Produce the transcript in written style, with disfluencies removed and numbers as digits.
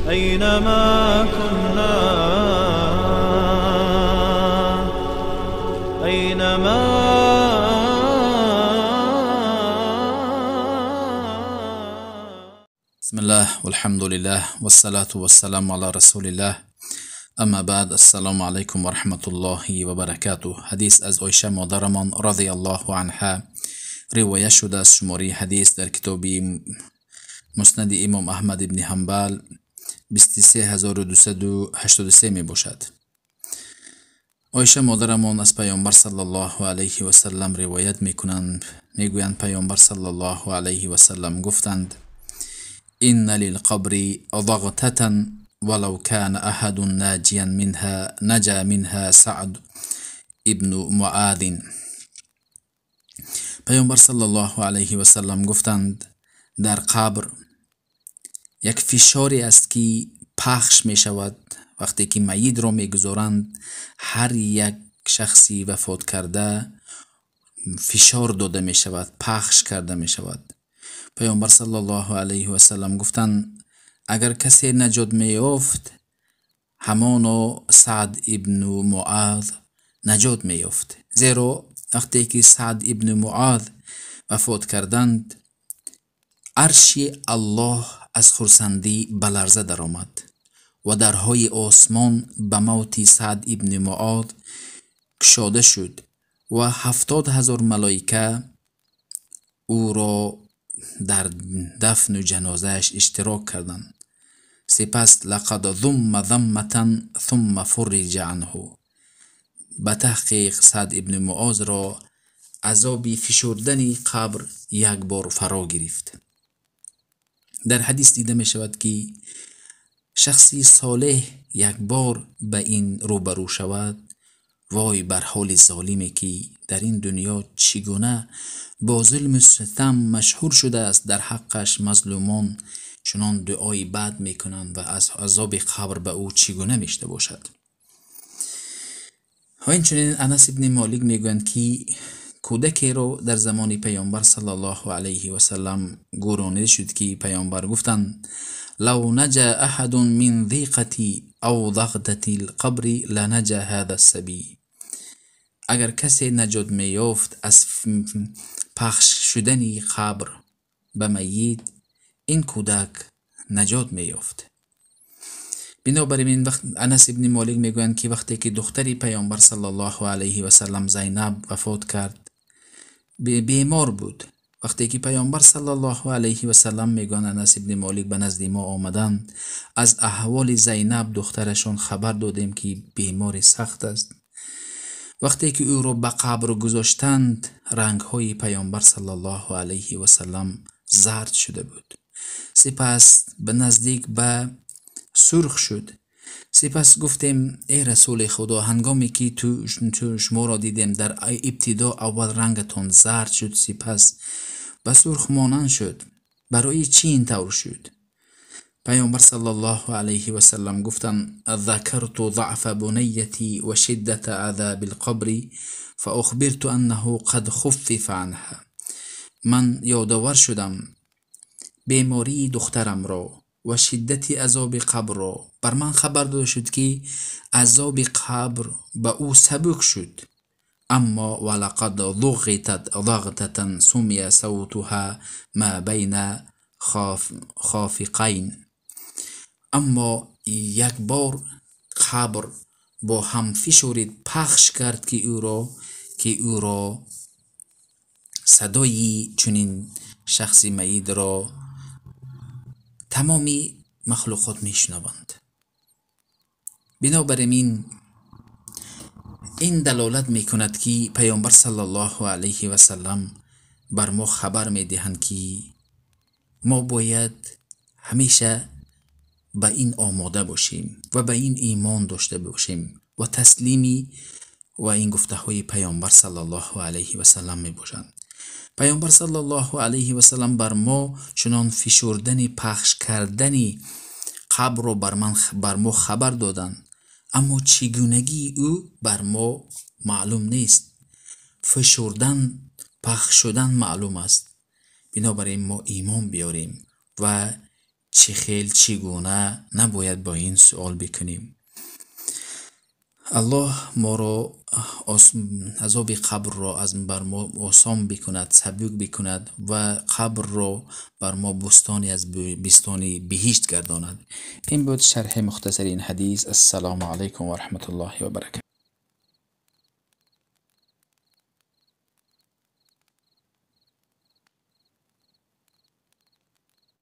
أينما كنا أينما بسم الله والحمد لله والصلاة والسلام على رسول الله. اما بعد، السلام علیکم و رحمت الله و برکاته. حدیث از عایشه مادرمان رضی الله عنها روایت شده است. شماره حدیث در کتاب مسند امام احمد ابن حنبل 23283 می باشد. عایشه مادرمان از پیامبر صلی الله علیه و سلم روایت میگویند پیامبر صلی الله علیه و سلم گفتند: إن للقبر ضغطة ولو كان أحد ناجيا منها نجا منها سعد ابن معاذ. پیامبر صلی الله علیه و سلم گفتند در قبر یک فشاری است که پخش می شود. وقتی که میت را می گذارند، هر یک شخصی وفات کرده فشار داده می شود، پخش کرده می شود. پیامبر صلی الله علیه و سلم گفتند اگر کسی نجات می یافت، همانا سعد ابن معاذ نجات می یافت. زیرا وقتی که سعد ابن معاذ وفات کردند، عرش الله از خرسندی به لرزه درآمد و درهای آسمان به موت سعد ابن معاذ گشاده شد و 70,000 ملائکه او را در دفن و جنازهش اشتراک کردند. سپس لقد ضم ضمة ثم فرج عنه. به تحقیق سعد ابن معاذ را عذاب فشردن قبر یک بار فرا گرفت. در حدیث دیده می شود که شخصی صالح یک بار به این روبرو شود، وای بر حال ظالمی که در این دنیا چگونه با ظلم و ستم مشهور شده است. در حقش مظلومان چنان دعای بد میکنند و از عذاب قبر به او چگونه میشته باشد. و اینچنین انس ابن مالک میگویند که کودکی را در زمان پیامبر صلی الله علیه و سلم گرانیده شد که پیامبر گفتند لو نجا احد من ضیقة او ضغطة القبر لنجا هذا الصبی. اگر کسی نجات میافت از پخش شدن قبر به میت، این کودک نجات میافت. بنابراین انس ابن مالک میگویند که وقتی که دختری پیامبر صلی الله علیه و سلم زینب وفات کرد، بیمار بود. وقتی که پیامبر صلی الله علیه و سلم میگویند انس ابن مالک به نزد ما آمدند، از احوال زینب دخترشون خبر دادیم که بیمار سخت است. وقتی که او را به قبر گذاشتند، رنگ های پیامبر صلی الله علیه و سلم زرد شده بود. سپس به نزدیک به سرخ شد. سپس گفتیم ای رسول خدا، هنگامی که تو شما را دیدیم در ابتدا اول رنگتون زرد شد، سپس به سرخ مانند شد، برای چی این طور شد؟ پیامبر صلی الله علیه و سلم گفتند ذکرت ضعف بنیتی و شدت عذاب القبر فاخبرت انه قد خفف عنها. من یادآور شدم بیماری دخترم را و شدت عذاب قبر را. بر من خبر داده شد که عذاب قبر به او سبک شد. اما ولقد ضغطت ضغطة سمی صوتها ما بین خافقین. اما یک بار قبر با هم فشارید پخش کرد که او را صدای چنین شخصی میت را تمامی مخلوقات میشنوند. بنابراین این دلالت میکند که پیامبر صلی الله علیه و سلم بر ما خبر میدهند که ما باید همیشه به این آماده باشیم و به این ایمان داشته باشیم و تسلیمی و این گفته های پیامبر صلی الله علیه و سلم می باشند. پیامبر صلی الله علیه و سلم بر ما چنان فشردن پخش کردن قبر رو بر ما خبر دادند، اما چگونگی او بر ما معلوم نیست. فشردن پخش شدن معلوم است. بنابراین ما ایمان بیاریم و چه خیل چگونه نباید با این سوال بکنیم. الله ما را عذاب قبر را از بر ما آسان بکند، سبک بکند و قبر را بر ما بستانی از بستانی بهشت گرداند. این بود شرح مختصر این حدیث. السلام علیکم و رحمت الله و برکاته.